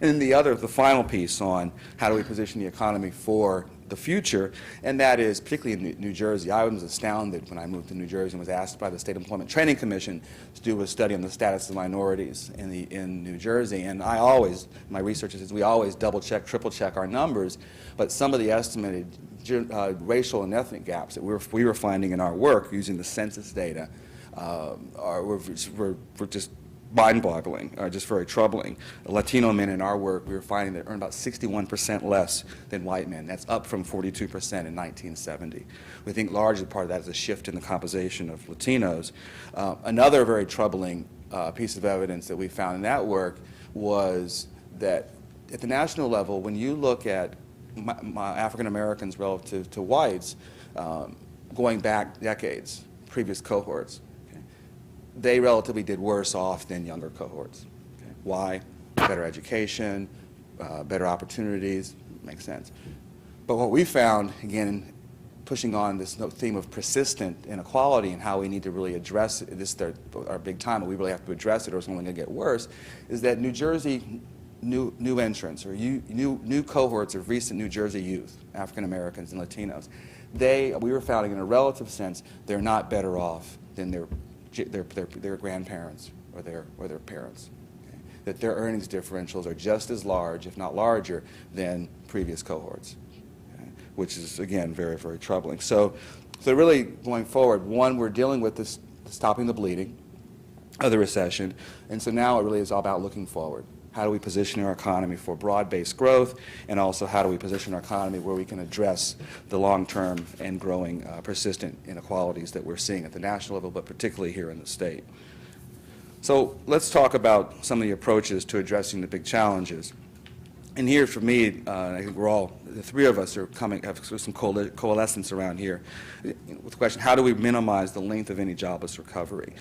And then the final piece on how do we position the economy for the future, and that is particularly in New Jersey. I was astounded when I moved to New Jersey and was asked by the State Employment Training Commission to do a study on the status of minorities in New Jersey. And my research is we always double check, triple check our numbers, but some of the estimated racial and ethnic gaps that we were finding in our work using the census data were just mind-boggling, just very troubling. Latino men in our work, we were finding that earn about 61% less than white men. That's up from 42% in 1970. We think largely part of that is a shift in the composition of Latinos. Another very troubling piece of evidence that we found in that work was that at the national level, when you look at African Americans relative to whites, going back decades, previous cohorts, they relatively did worse off than younger cohorts. Okay. Why? Better education, better opportunities, makes sense. But what we found, again, pushing on this theme of persistent inequality and how we need to really address it, this is our big time, but we really have to address it or it's only going to get worse, is that New Jersey new entrants or new cohorts of recent New Jersey youth, African Americans and Latinos, we were finding in a relative sense, they're not better off than their grandparents or their parents. Okay? That their earnings differentials are just as large, if not larger, than previous cohorts, okay? Which is, again, very, very troubling. So really, going forward, one, we're dealing with this stopping the bleeding of the recession, and so now it really is all about looking forward. How do we position our economy for broad-based growth, and also how do we position our economy where we can address the long-term and growing persistent inequalities that we're seeing at the national level, but particularly here in the state. So let's talk about some of the approaches to addressing the big challenges. And here, for me, I think the three of us are have some coalescence around here with the question, how do we minimize the length of any jobless recovery?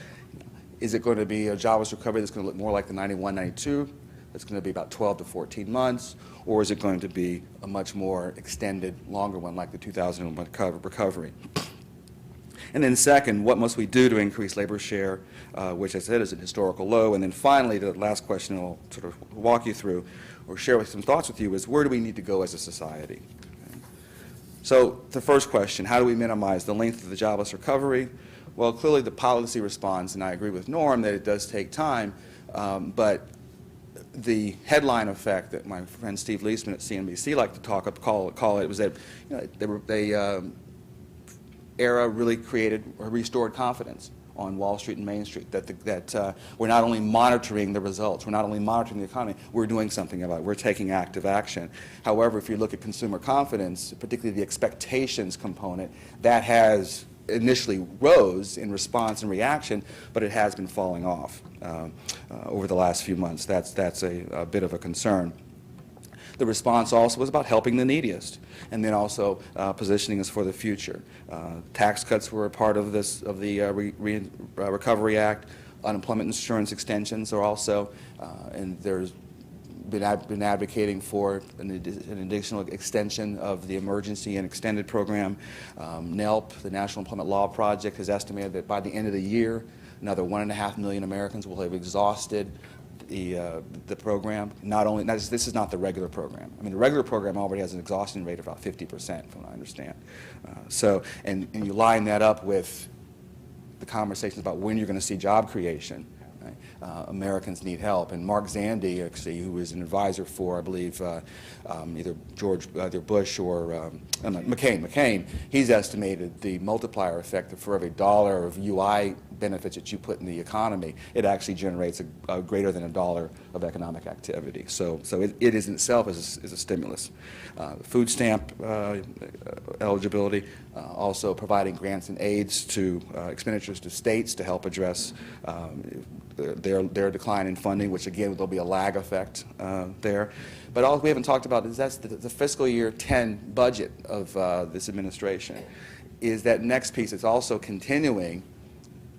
Is it going to be a jobless recovery that's going to look more like the 91, 92? It's going to be about 12 to 14 months, or is it going to be a much more extended, longer one like the 2001 recovery? And then second, what must we do to increase labor share, which I said is a historical low? And then finally, the last question I'll sort of walk you through or share some thoughts with you is, where do we need to go as a society? Okay. So the first question, how do we minimize the length of the jobless recovery? Well, clearly the policy response, and I agree with Norm that it does take time, but the headline effect that my friend Steve Leisman at CNBC liked to call it was that ERA really created or restored confidence on Wall Street and Main Street, that we're not only monitoring the results, we're not only monitoring the economy, we're doing something about it, we're taking active action. However, if you look at consumer confidence, particularly the expectations component, that has initially rose in response and reaction, but it has been falling off over the last few months. That's a bit of a concern. The response also was about helping the neediest, and then also positioning us for the future. Tax cuts were a part of the Recovery Act. Unemployment insurance extensions are also, and there's been advocating for an additional extension of the emergency and extended program. NELP, the National Employment Law Project, has estimated that by the end of the year, another 1.5 million Americans will have exhausted the program. This is not the regular program. I mean, the regular program already has an exhaustion rate of about 50%, from what I understand. And you line that up with the conversations about when you're going to see job creation. Americans need help, and Mark Zandi, actually, who is an advisor for, I believe, either Bush or McCain, he's estimated the multiplier effect that for every dollar of UI benefits that you put in the economy, it actually generates a greater than $1 of economic activity. So it is in itself is a stimulus. Food stamp eligibility, also providing grants and aids to expenditures to states to help address their decline in funding, which again there'll be a lag effect there. But all we haven't talked about is that's the fiscal year 10 budget of this administration. Is that next piece? It's also continuing.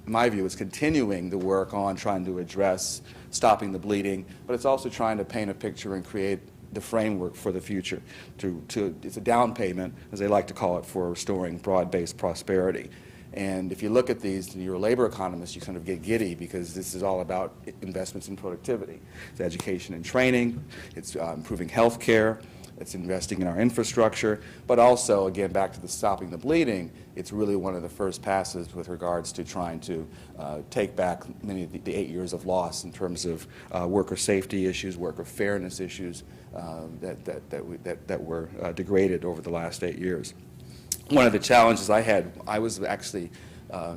In my view, it's continuing the work on trying to address stopping the bleeding, but it's also trying to paint a picture and create the framework for the future. It's a down payment, as they like to call it, for restoring broad-based prosperity. And if you look at these, you're a labor economist, you kind of get giddy because this is all about investments in productivity. It's education and training, it's improving health care, it's investing in our infrastructure, but also, again, back to the stopping the bleeding, it's really one of the first passes with regards to trying to take back many of the 8 years of loss in terms of worker safety issues, worker fairness issues that were degraded over the last 8 years. One of the challenges I had, I was actually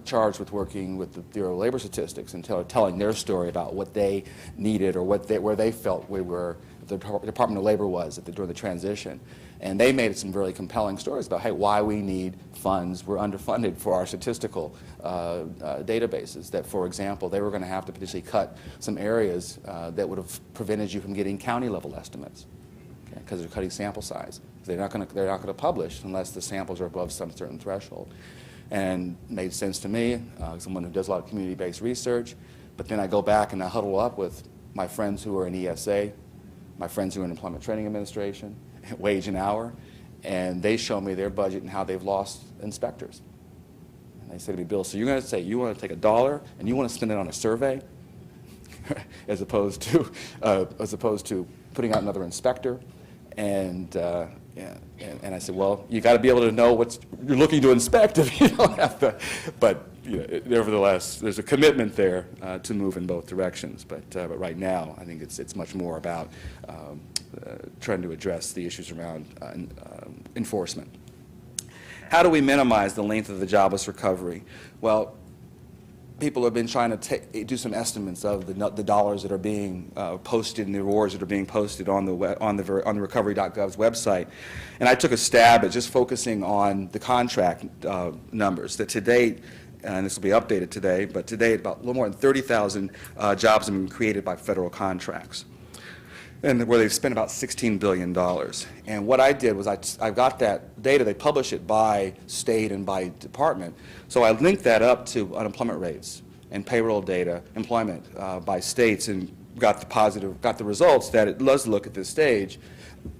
charged with working with the Bureau of Labor Statistics and telling their story about what they needed or where they felt the Department of Labor was during the transition. And they made some really compelling stories about, hey, why we need funds. We're underfunded for our statistical databases. That, for example, they were going to have to potentially cut some areas that would have prevented you from getting county-level estimates, because they're cutting sample size. They're not going to publish unless the samples are above some certain threshold. And it made sense to me, someone who does a lot of community-based research. But then I go back and I huddle up with my friends who are in ESA, my friends who are in Employment Training Administration, wage and hour, and they show me their budget and how they've lost inspectors. And they say to me, Bill, so you're going to say you want to take $1 and you want to spend it on a survey as opposed to putting out another inspector? And I said, well, you got to be able to know what you're looking to inspect if you don't have to. But nevertheless, there's a commitment there to move in both directions. But right now, I think it's much more about trying to address the issues around enforcement. How do we minimize the length of the jobless recovery? Well, people have been trying to do some estimates of the dollars that are being posted and the rewards that are being posted on the recovery.gov's website. And I took a stab at just focusing on the contract numbers that to date, and this will be updated today, but today about a little more than 30,000 jobs have been created by federal contracts, and where they've spent about $16 billion. And what I did was I got that data, they publish it by state and by department, so I linked that up to unemployment rates and payroll data, employment by states, and got the results that it does look at this stage.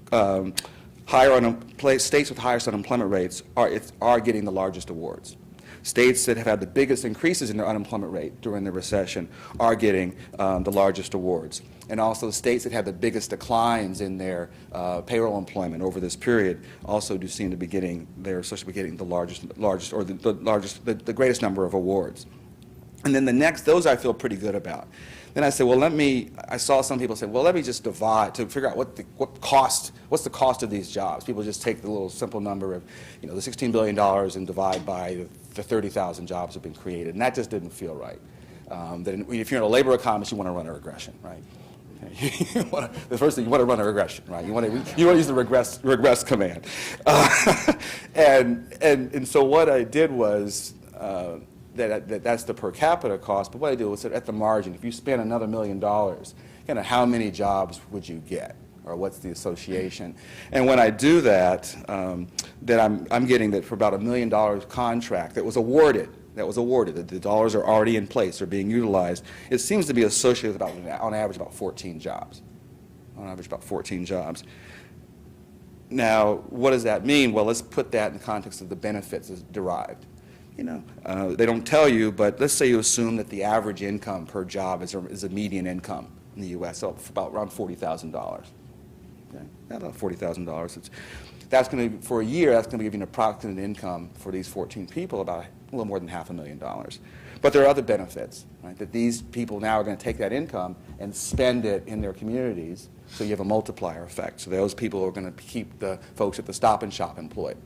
States with highest unemployment rates are getting the largest awards. States that have had the biggest increases in their unemployment rate during the recession are getting the largest awards. And also states that have the biggest declines in their payroll employment over this period also do seem to be getting, they're supposed to be getting the the greatest number of awards. And then the next, those I feel pretty good about. Then I said, well, I saw some people say, well, let me just divide to figure out what's the cost of these jobs. People just take the little simple number of, the $16 billion and divide by the 30,000 jobs that have been created. And that just didn't feel right. If you're a labor economist, you want to run a regression, right? The first thing, you want to run a regression, right? You want to use the regress command. And so what I did was, that's the per capita cost, but what I do is at the margin, if you spend another $1 million, how many jobs would you get, or what's the association? And when I do that, then I'm getting that for about $1 million contract that was awarded, that the dollars are already in place, are being utilized, it seems to be associated with on average about 14 jobs. On average about 14 jobs. Now, what does that mean? Well, let's put that in the context of the benefits as derived. They don't tell you, but let's say you assume that the average income per job is a median income in the U.S., so about around $40,000. Okay, about $40,000. That's going to, for a year, that's going to give you an approximate income for these 14 people about a little more than $500,000. But there are other benefits, right? That these people now are going to take that income and spend it in their communities, so you have a multiplier effect. So those people are going to keep the folks at the Stop and Shop employed.